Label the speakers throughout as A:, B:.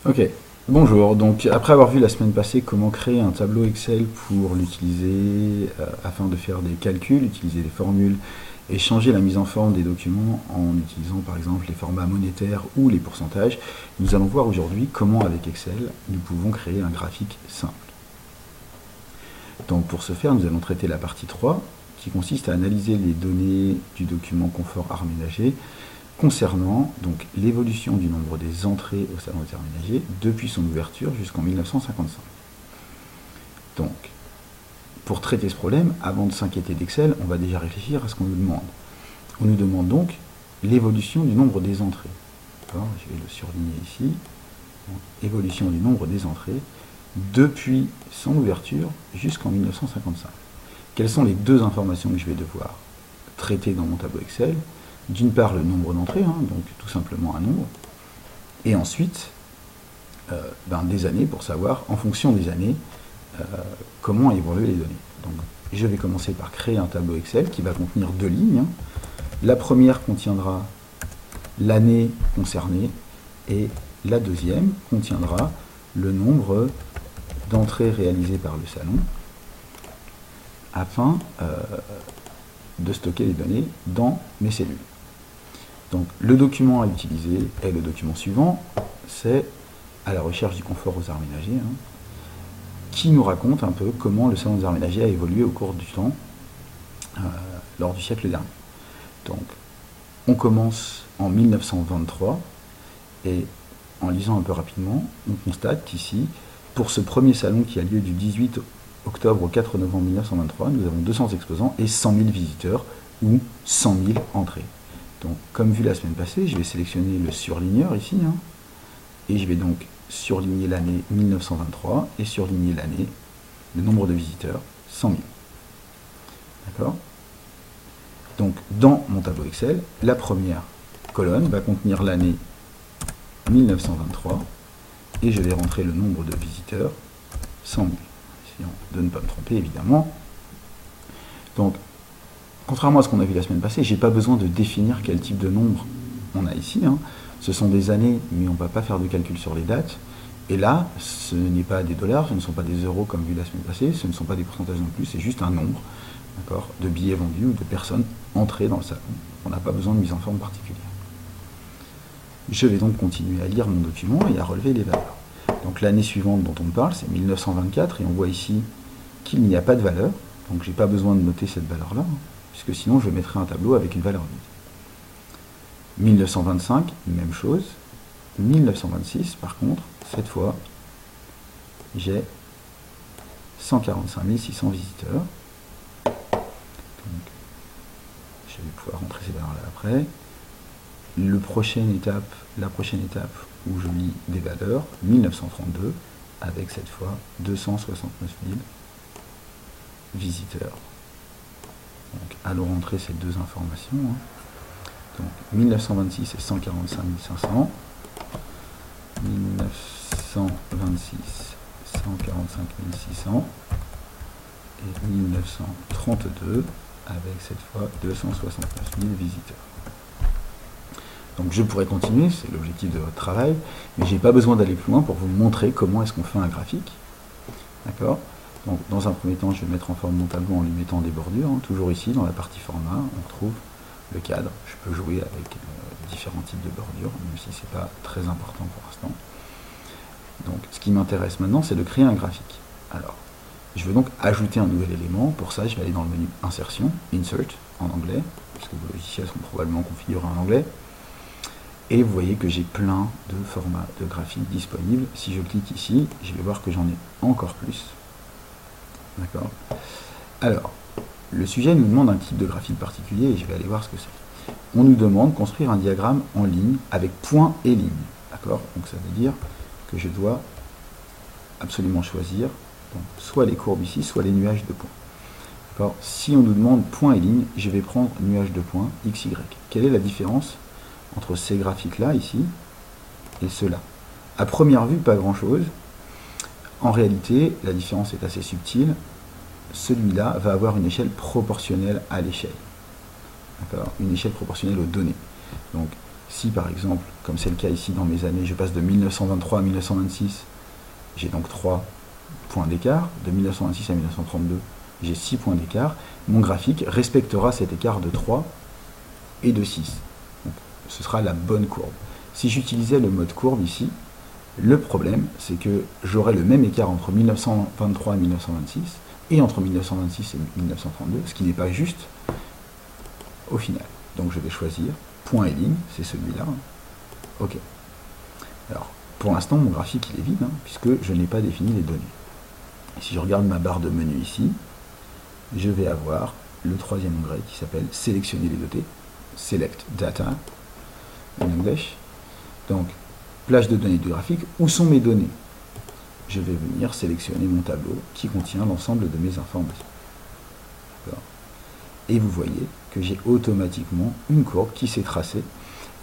A: Ok, bonjour. Donc après avoir vu la semaine passée comment créer un tableau Excel pour l'utiliser afin de faire des calculs, utiliser des formules et changer la mise en forme des documents en utilisant par exemple les formats monétaires ou les pourcentages, nous allons voir aujourd'hui comment avec Excel nous pouvons créer un graphique simple. Donc pour ce faire, nous allons traiter la partie 3 qui consiste à analyser les données du document confort art ménager concernant donc l'évolution du nombre des entrées au salon des arts ménagers depuis son ouverture jusqu'en 1955. Donc, pour traiter ce problème, avant de s'inquiéter d'Excel, on va déjà réfléchir à ce qu'on nous demande. On nous demande donc l'évolution du nombre des entrées. Alors, je vais le surligner ici. Donc, évolution du nombre des entrées depuis son ouverture jusqu'en 1955. Quelles sont les deux informations que je vais devoir traiter dans mon tableau Excel? D'une part, le nombre d'entrées, donc tout simplement un nombre, et ensuite des années pour savoir, en fonction des années, comment évoluer les données. Donc, je vais commencer par créer un tableau Excel qui va contenir deux lignes. La première contiendra l'année concernée et la deuxième contiendra le nombre d'entrées réalisées par le salon afin de stocker les données dans mes cellules. Donc le document à utiliser est le document suivant, c'est à la recherche du confort aux arts ménagers, qui nous raconte un peu comment le salon des arts ménagers a évolué au cours du temps lors du siècle dernier. Donc on commence en 1923 et en lisant un peu rapidement, on constate qu'ici, pour ce premier salon qui a lieu du 18 octobre au 4 novembre 1923, nous avons 200 exposants et 100 000 visiteurs ou 100 000 entrées. Donc, comme vu la semaine passée, je vais sélectionner le surligneur ici, et je vais donc surligner l'année 1923 et surligner l'année, le nombre de visiteurs, 100 000. D'accord? Donc, dans mon tableau Excel, la première colonne va contenir l'année 1923 et je vais rentrer le nombre de visiteurs, 100 000. Essayons de ne pas me tromper, évidemment. Donc, contrairement à ce qu'on a vu la semaine passée, je n'ai pas besoin de définir quel type de nombre on a ici. Ce sont des années, mais on ne va pas faire de calcul sur les dates. Et là, ce n'est pas des dollars, ce ne sont pas des euros comme vu la semaine passée, ce ne sont pas des pourcentages non plus, c'est juste un nombre de billets vendus ou de personnes entrées dans le salon. On n'a pas besoin de mise en forme particulière. Je vais donc continuer à lire mon document et à relever les valeurs. Donc l'année suivante dont on me parle, c'est 1924, et on voit ici qu'il n'y a pas de valeur, donc je n'ai pas besoin de noter cette valeur-là, puisque sinon je mettrai un tableau avec une valeur vide. 1925, même chose. 1926, par contre, cette fois, j'ai 145 600 visiteurs. Donc, je vais pouvoir rentrer ces valeurs-là après. La prochaine étape où je lis des valeurs, 1932, avec cette fois 269 000 visiteurs. Donc, allons rentrer ces deux informations. Donc 1926 et 145 500. 1926, 145 600. Et 1932, avec cette fois 269 000 visiteurs. Donc je pourrais continuer, c'est l'objectif de votre travail, mais je n'ai pas besoin d'aller plus loin pour vous montrer comment est-ce qu'on fait un graphique. D'accord? Donc dans un premier temps, je vais mettre en forme mon tableau en lui mettant des bordures. Toujours ici, dans la partie format, on retrouve le cadre. Je peux jouer avec différents types de bordures, même si ce n'est pas très important pour l'instant. Donc ce qui m'intéresse maintenant, c'est de créer un graphique. Alors, je veux donc ajouter un nouvel élément. Pour ça, je vais aller dans le menu Insertion, Insert, en anglais, puisque vos logiciels sont probablement configurés en anglais. Et vous voyez que j'ai plein de formats de graphiques disponibles. Si je clique ici, je vais voir que j'en ai encore plus. D'accord? Alors, le sujet nous demande un type de graphique particulier et je vais aller voir ce que c'est. On nous demande de construire un diagramme en ligne avec points et lignes. D'accord? Donc ça veut dire que je dois absolument choisir soit les courbes ici, soit les nuages de points. Alors, si on nous demande points et lignes, je vais prendre nuage de points, x, y. Quelle est la différence entre ces graphiques-là, ici, et ceux-là? À première vue, pas grand-chose. En réalité, la différence est assez subtile. Celui-là va avoir une échelle proportionnelle à l'échelle. Une échelle proportionnelle aux données. Donc, Si par exemple, comme c'est le cas ici dans mes années, je passe de 1923 à 1926, j'ai donc 3 points d'écart. De 1926 à 1932, j'ai 6 points d'écart. Mon graphique respectera cet écart de 3 et de 6. Donc, ce sera la bonne courbe. Si j'utilisais le mode courbe ici, le problème, c'est que j'aurai le même écart entre 1923 et 1926 et entre 1926 et 1932, ce qui n'est pas juste au final. Donc je vais choisir point et ligne, c'est celui-là. Ok. Alors, pour l'instant, mon graphique il est vide, puisque je n'ai pas défini les données. Si je regarde ma barre de menu ici, je vais avoir le troisième onglet qui s'appelle sélectionner les données, select data en English. Donc, plage de données du graphique, où sont mes données? Je vais venir sélectionner mon tableau qui contient l'ensemble de mes informations. Et vous voyez que j'ai automatiquement une courbe qui s'est tracée,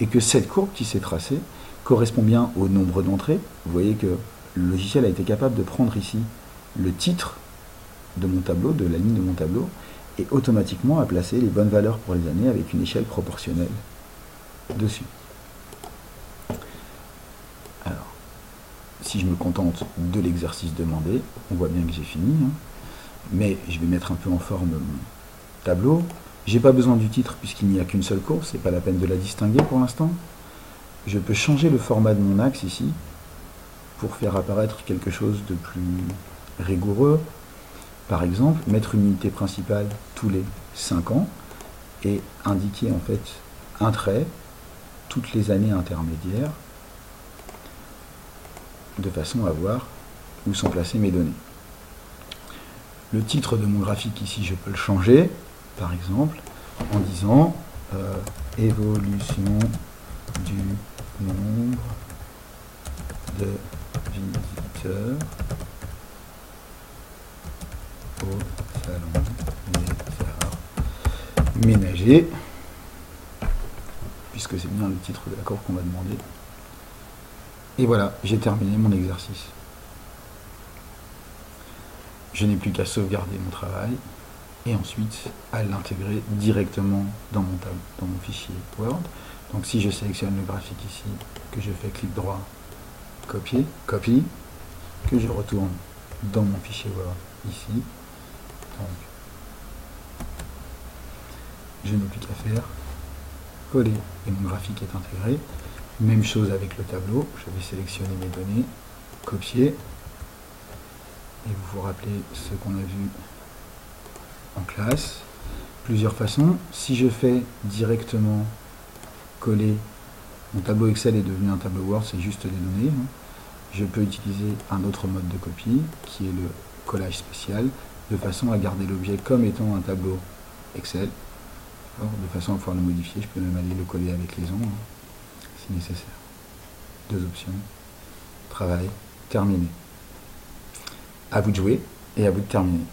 A: et que cette courbe qui s'est tracée correspond bien au nombre d'entrées. Vous voyez que le logiciel a été capable de prendre ici le titre de mon tableau, de la ligne de mon tableau, et automatiquement a placé les bonnes valeurs pour les années avec une échelle proportionnelle dessus. Alors, si je me contente de l'exercice demandé, on voit bien que j'ai fini, mais je vais mettre un peu en forme mon tableau. J'ai pas besoin du titre puisqu'il n'y a qu'une seule courbe, c'est pas la peine de la distinguer pour l'instant. Je peux changer le format de mon axe ici pour faire apparaître quelque chose de plus rigoureux. Par exemple, mettre une unité principale tous les 5 ans et indiquer en fait un trait toutes les années intermédiaires de façon à voir où sont placées mes données. Le titre de mon graphique ici, je peux le changer, par exemple, en disant évolution du nombre de visiteurs au salon des arts ménagers, puisque c'est bien le titre de la courbe qu'on va demander. Et voilà, j'ai terminé mon exercice. Je n'ai plus qu'à sauvegarder mon travail et ensuite à l'intégrer directement dans mon fichier Word. Donc si je sélectionne le graphique ici, que je fais clic droit, copier, copie, que je retourne dans mon fichier Word ici, donc je n'ai plus qu'à faire coller et mon graphique est intégré. Même chose avec le tableau, je vais sélectionner mes données, copier, et vous vous rappelez ce qu'on a vu en classe. Plusieurs façons. Si je fais directement coller, mon tableau Excel est devenu un tableau Word, c'est juste les données. Je peux utiliser un autre mode de copie, qui est le collage spécial, de façon à garder l'objet comme étant un tableau Excel. Alors, de façon à pouvoir le modifier, je peux même aller le coller avec les ongles, si nécessaire. 2 options. Travail, terminé. À vous de jouer et à vous de terminer.